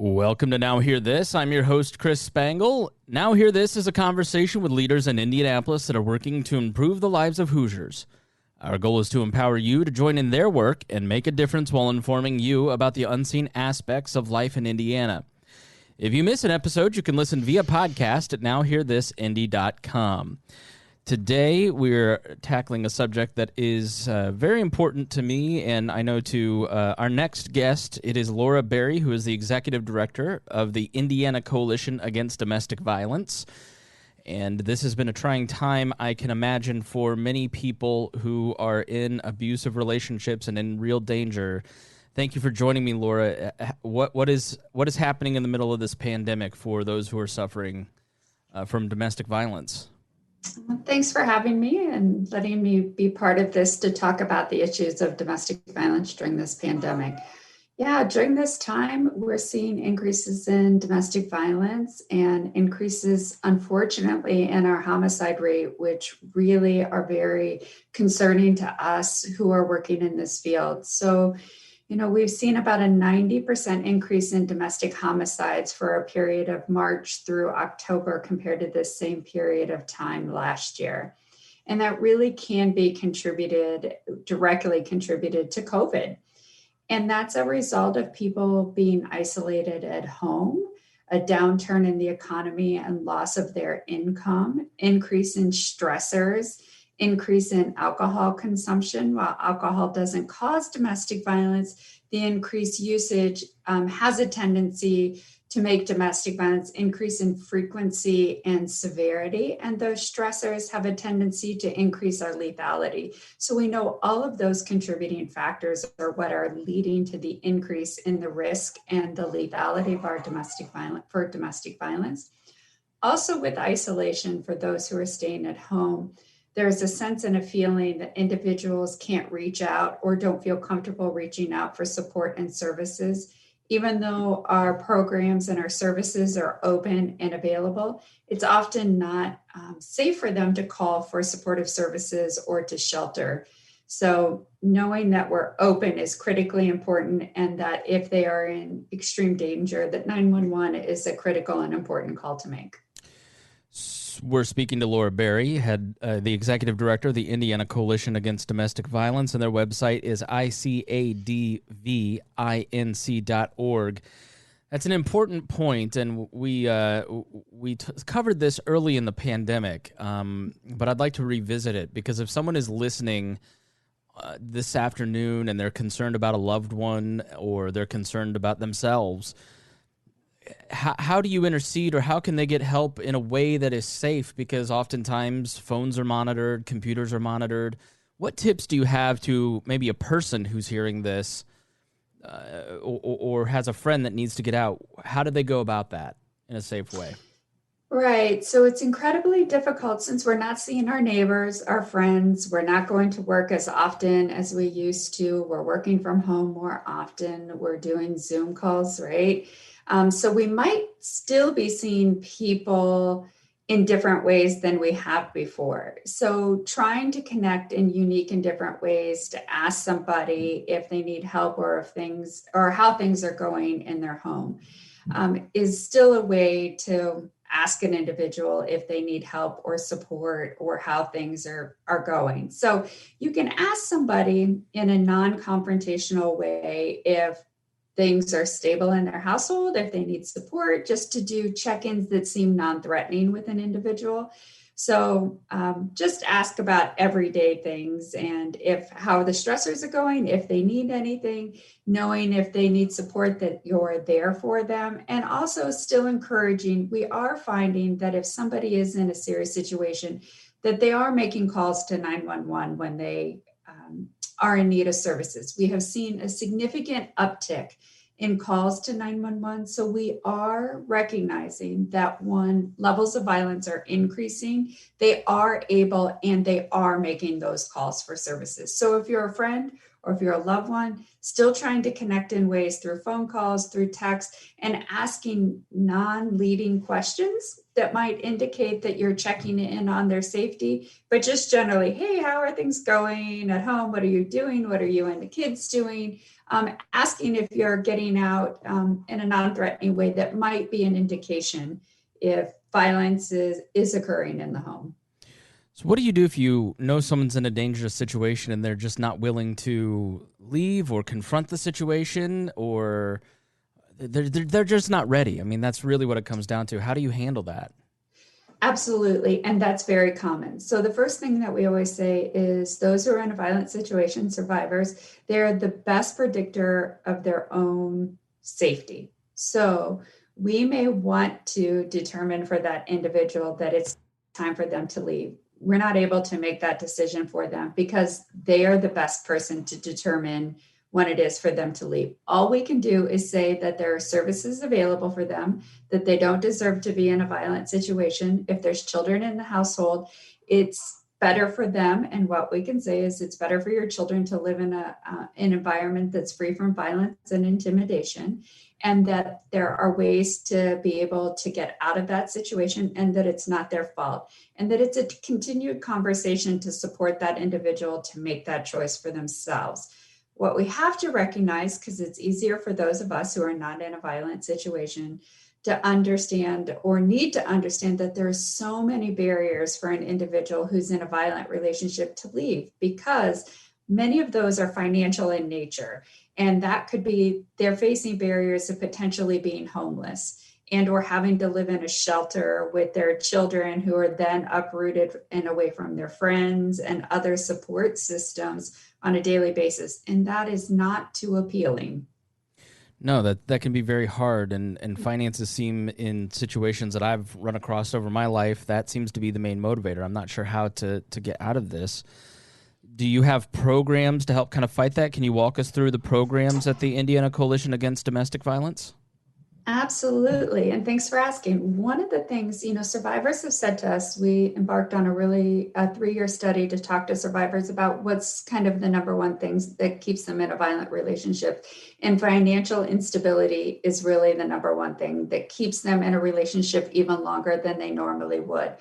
Welcome to Now Hear This. I'm your host, Chris Spangle. Now Hear This is a conversation with leaders in Indianapolis that are working to improve the lives of Hoosiers. Our goal is to empower you to join in their work and make a difference while informing you about the unseen aspects of life in Indiana. If you miss an episode, you can listen via podcast at nowhearthisindy.com. Today, we're tackling a subject that is very important to me, and I know to our next guest. It is Laura Berry, who is the Executive Director of the Indiana Coalition Against Domestic Violence. And this has been a trying time, I can imagine, for many people who are in abusive relationships and in real danger. Thank you for joining me, Laura. What is happening in the middle of this pandemic for those who are suffering from domestic violence? Thanks for having me and letting me be part of this to talk about the issues of domestic violence during this pandemic. Yeah, during this time, we're seeing increases in domestic violence and increases, unfortunately, in our homicide rate, which really are very concerning to us who are working in this field. So, we've seen about a 90% increase in domestic homicides for a period of March through October compared to this same period of time last year. And that really can be directly contributed to COVID. And that's a result of people being isolated at home, a downturn in the economy and loss of their income, increase in stressors, increase in alcohol consumption. While alcohol doesn't cause domestic violence, the increased usage has a tendency to make domestic violence increase in frequency and severity. And those stressors have a tendency to increase our lethality. So we know all of those contributing factors are what are leading to the increase in the risk and the lethality of our domestic violence. Also, with isolation, for those who are staying at home, there's a sense and a feeling that individuals can't reach out or don't feel comfortable reaching out for support and services. Even though our programs and our services are open and available, it's often not safe for them to call for supportive services or to shelter. So knowing that we're open is critically important, and that if they are in extreme danger, that 911 is a critical and important call to make. We're speaking to Laura Berry, the Executive Director of the Indiana Coalition Against Domestic Violence, and their website is icadvinc.org. That's an important point, and we covered this early in the pandemic, but I'd like to revisit it, because if someone is listening this afternoon and they're concerned about a loved one or they're concerned about themselves, how do you intercede, or how can they get help in a way that is safe? Because oftentimes phones are monitored, computers are monitored. What tips do you have to maybe a person who's hearing this or has a friend that needs to get out? How do they go about that in a safe way? Right. So it's incredibly difficult since we're not seeing our neighbors, our friends. We're not going to work as often as we used to. We're working from home more often. We're doing Zoom calls, right? So we might still be seeing people in different ways than we have before. So trying to connect in unique and different ways to ask somebody if they need help or how things are going in their home is still a way to ask an individual if they need help or support or how things are going. So you can ask somebody in a non-confrontational way if things are stable in their household, if they need support, just to do check-ins that seem non-threatening with an individual. So just ask about everyday things and how the stressors are going, if they need anything, knowing if they need support that you're there for them. And also still encouraging, we are finding that if somebody is in a serious situation, that they are making calls to 911 when they are in need of services. We have seen a significant uptick in calls to 911. So we are recognizing that levels of violence are increasing. They are able and they are making those calls for services. So if you're a friend or if you're a loved one, still trying to connect in ways through phone calls, through text, and asking non-leading questions that might indicate that you're checking in on their safety, but just generally, hey, how are things going at home? What are you doing? What are you and the kids doing? Asking if you're getting out in a non-threatening way that might be an indication if violence is occurring in the home. So what do you do if you know someone's in a dangerous situation and they're just not willing to leave or confront the situation, or they're just not ready? I mean, that's really what it comes down to. How do you handle that? Absolutely. And that's very common. So the first thing that we always say is those who are in a violent situation, survivors, they're the best predictor of their own safety. So we may want to determine for that individual that it's time for them to leave. We're not able to make that decision for them because they are the best person to determine when it is for them to leave. All we can do is say that there are services available for them, that they don't deserve to be in a violent situation. If there's children in the household, it's better for them. And what we can say is it's better for your children to live in an environment that's free from violence and intimidation, and that there are ways to be able to get out of that situation, and that it's not their fault, and that it's a continued conversation to support that individual to make that choice for themselves. What we have to recognize, because it's easier for those of us who are not in a violent situation to understand or need to understand, that there are so many barriers for an individual who's in a violent relationship to leave, because many of those are financial in nature. And that could be they're facing barriers of potentially being homeless and or having to live in a shelter with their children who are then uprooted and away from their friends and other support systems on a daily basis. And that is not too appealing. No, that can be very hard, and finances seem, in situations that I've run across over my life, that seems to be the main motivator. I'm not sure how to get out of this. Do you have programs to help kind of fight that? Can you walk us through the programs at the Indiana Coalition Against Domestic Violence? Absolutely. And thanks for asking. One of the things, survivors have said to us, we embarked on a 3-year study to talk to survivors about what's kind of the number one things that keeps them in a violent relationship. And financial instability is really the number one thing that keeps them in a relationship even longer than they normally would.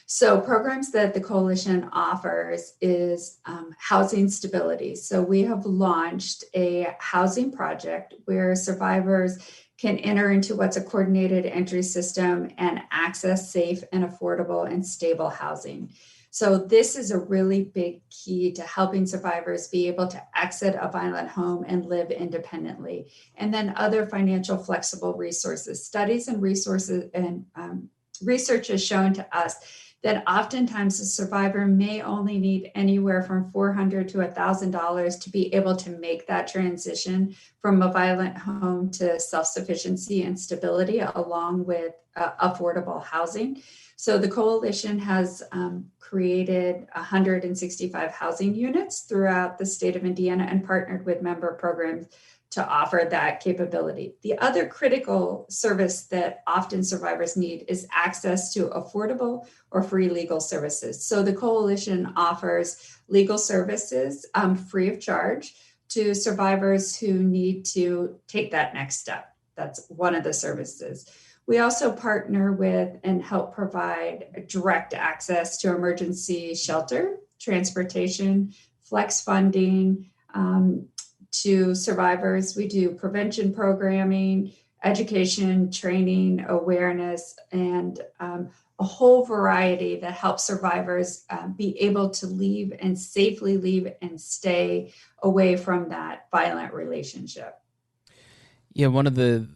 So programs that the coalition offers is housing stability. So we have launched a housing project where survivors can enter into what's a coordinated entry system and access safe and affordable and stable housing. So this is a really big key to helping survivors be able to exit a violent home and live independently. And then other financial flexible resources. Studies and resources and research has shown to us that oftentimes a survivor may only need anywhere from $400 to $1,000 to be able to make that transition from a violent home to self-sufficiency and stability, along with affordable housing. So the coalition has created 165 housing units throughout the state of Indiana and partnered with member programs to offer that capability. The other critical service that often survivors need is access to affordable or free legal services. So the coalition offers legal services free of charge to survivors who need to take that next step. That's one of the services. We also partner with and help provide direct access to emergency shelter, transportation, flex funding, to survivors. We do prevention programming, education, training, awareness, and a whole variety that helps survivors be able to leave and safely leave and stay away from that violent relationship. Yeah, one of the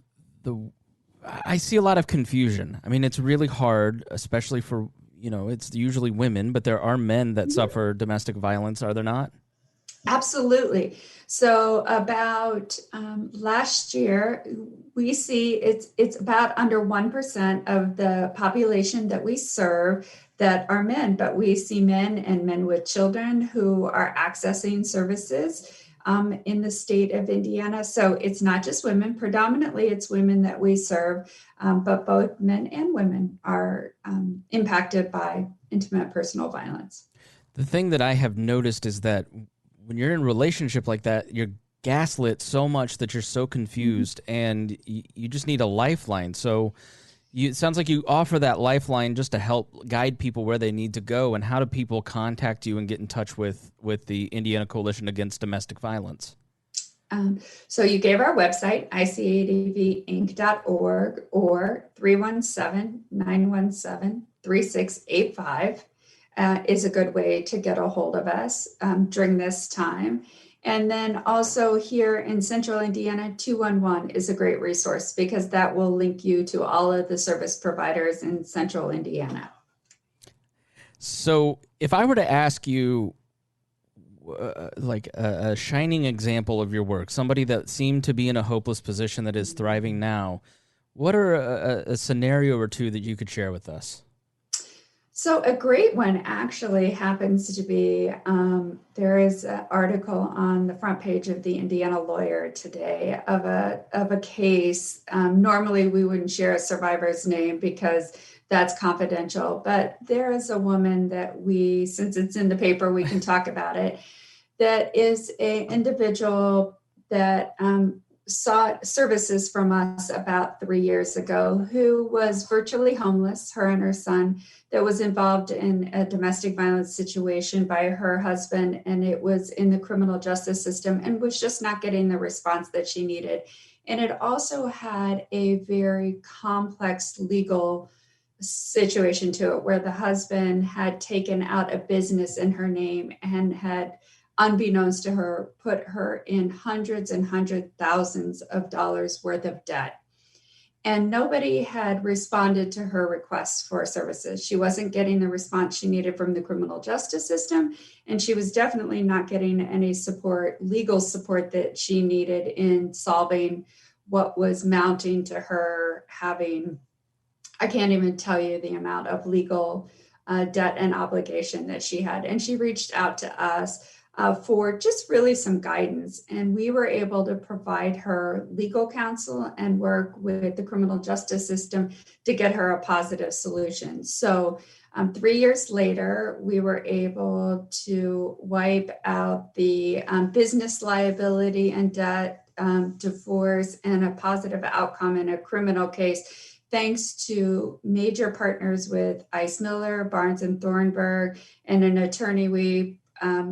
I see a lot of confusion. I mean, it's really hard, especially for, it's usually women, but there are men that suffer domestic violence, are there not? Absolutely. So about last year, we see it's about under 1% of the population that we serve that are men, but we see men and men with children who are accessing services in the state of Indiana. So it's not just women, predominantly it's women that we serve, but both men and women are impacted by intimate personal violence. The thing that I have noticed is that when you're in a relationship like that, you're gaslit so much that you're so confused, and you just need a lifeline. So it sounds like you offer that lifeline just to help guide people where they need to go. And how do people contact you and get in touch with the Indiana Coalition Against Domestic Violence? So you gave our website, icadvinc.org, or 317-917-3685 is a good way to get a hold of us during this time. And then also here in Central Indiana, 211 is a great resource because that will link you to all of the service providers in Central Indiana. So if I were to ask you, like a shining example of your work, somebody that seemed to be in a hopeless position that is thriving now, what are a scenario or two that you could share with us? So a great one actually happens to be, there is an article on the front page of the Indiana Lawyer today of a case. Normally we wouldn't share a survivor's name because that's confidential, but there is a woman that we, since it's in the paper, we can talk about it, that is an individual that sought services from us about 3 years ago, who was virtually homeless, her and her son, that was involved in a domestic violence situation by her husband, and it was in the criminal justice system and was just not getting the response that she needed. And it also had a very complex legal situation to it, where the husband had taken out a business in her name and had, unbeknownst to her, put her in hundreds and hundred thousands of dollars worth of debt. And nobody had responded to her requests for services. She wasn't getting the response she needed from the criminal justice system, and she was definitely not getting any support, legal support, that she needed in solving what was mounting to her having, I can't even tell you the amount of legal debt and obligation that she had. And she reached out to us for just really some guidance. And we were able to provide her legal counsel and work with the criminal justice system to get her a positive solution. So 3 years later, we were able to wipe out the business liability and debt, divorce, and a positive outcome in a criminal case, thanks to major partners with Ice Miller, Barnes and Thornburg, and an attorney. We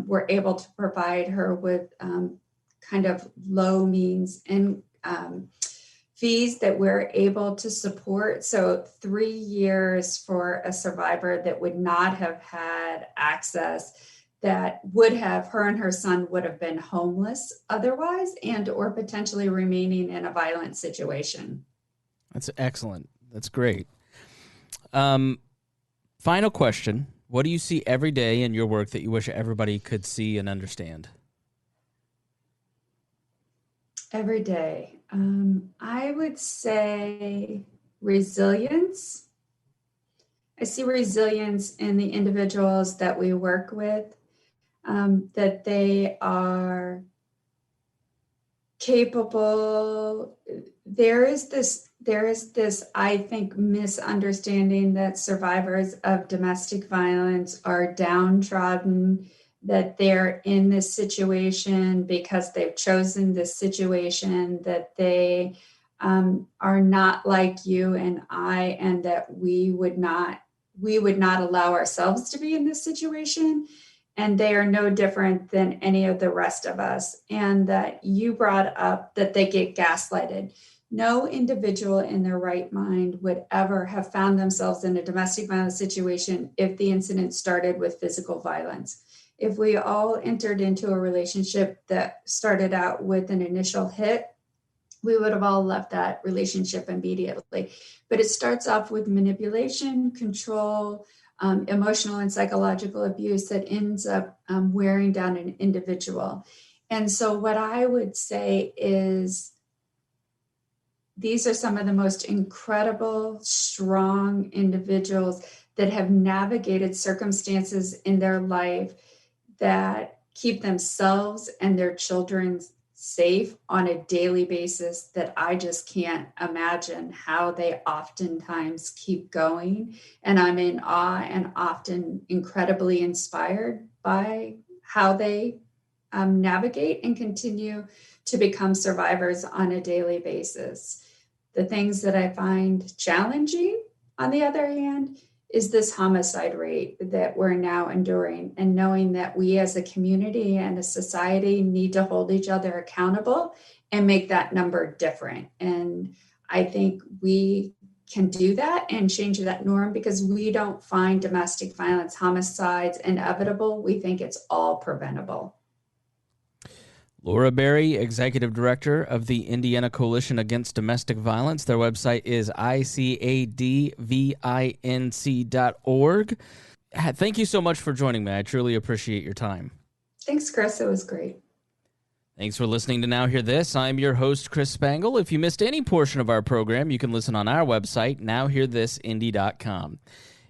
were able to provide her with kind of low means and fees that we're able to support. So 3 years for a survivor that would not have had access, that would have, her and her son would have been homeless otherwise, and or potentially remaining in a violent situation. That's excellent. That's great. Final question. What do you see every day in your work that you wish everybody could see and understand? Every day. I would say resilience. I see resilience in the individuals that we work with, that they are capable. There is this, I think, misunderstanding that survivors of domestic violence are downtrodden, that they're in this situation because they've chosen this situation, that they are not like you and I, and that we would not allow ourselves to be in this situation. And they are no different than any of the rest of us. And that you brought up that they get gaslighted. No individual in their right mind would ever have found themselves in a domestic violence situation if the incident started with physical violence. If we all entered into a relationship that started out with an initial hit, we would have all left that relationship immediately. But it starts off with manipulation, control, emotional and psychological abuse that ends up wearing down an individual. And so what I would say is, these are some of the most incredible, strong individuals that have navigated circumstances in their life that keep themselves and their children safe on a daily basis, that I just can't imagine how they oftentimes keep going. And I'm in awe and often incredibly inspired by how they navigate and continue to become survivors on a daily basis. The things that I find challenging, on the other hand, is this homicide rate that we're now enduring, and knowing that we as a community and a society need to hold each other accountable and make that number different. And I think we can do that and change that norm, because we don't find domestic violence, homicides inevitable. We think it's all preventable. Laura Berry, Executive Director of the Indiana Coalition Against Domestic Violence. Their website is icadvinc.org. Thank you so much for joining me. I truly appreciate your time. Thanks, Chris. It was great. Thanks for listening to Now Hear This. I'm your host, Chris Spangle. If you missed any portion of our program, you can listen on our website, nowhearthisindy.com.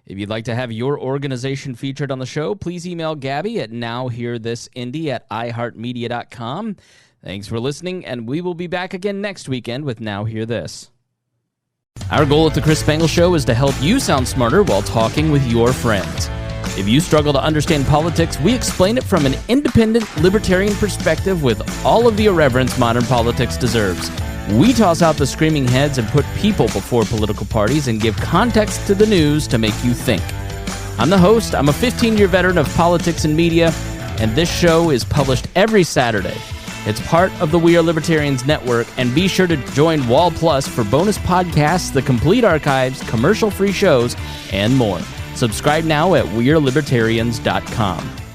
If you'd like to have your organization featured on the show, please email Gabby at nowhearthisindy@iheartmedia.com. Thanks for listening, and we will be back again next weekend with Now Hear This. Our goal at The Chris Spangle Show is to help you sound smarter while talking with your friends. If you struggle to understand politics, we explain it from an independent, libertarian perspective with all of the irreverence modern politics deserves. We toss out the screaming heads and put people before political parties and give context to the news to make you think. I'm the host. I'm a 15-year veteran of politics and media, and this show is published every Saturday. It's part of the We Are Libertarians network, and be sure to join Wall Plus for bonus podcasts, the complete archives, commercial-free shows, and more. Subscribe now at WeareLibertarians.com.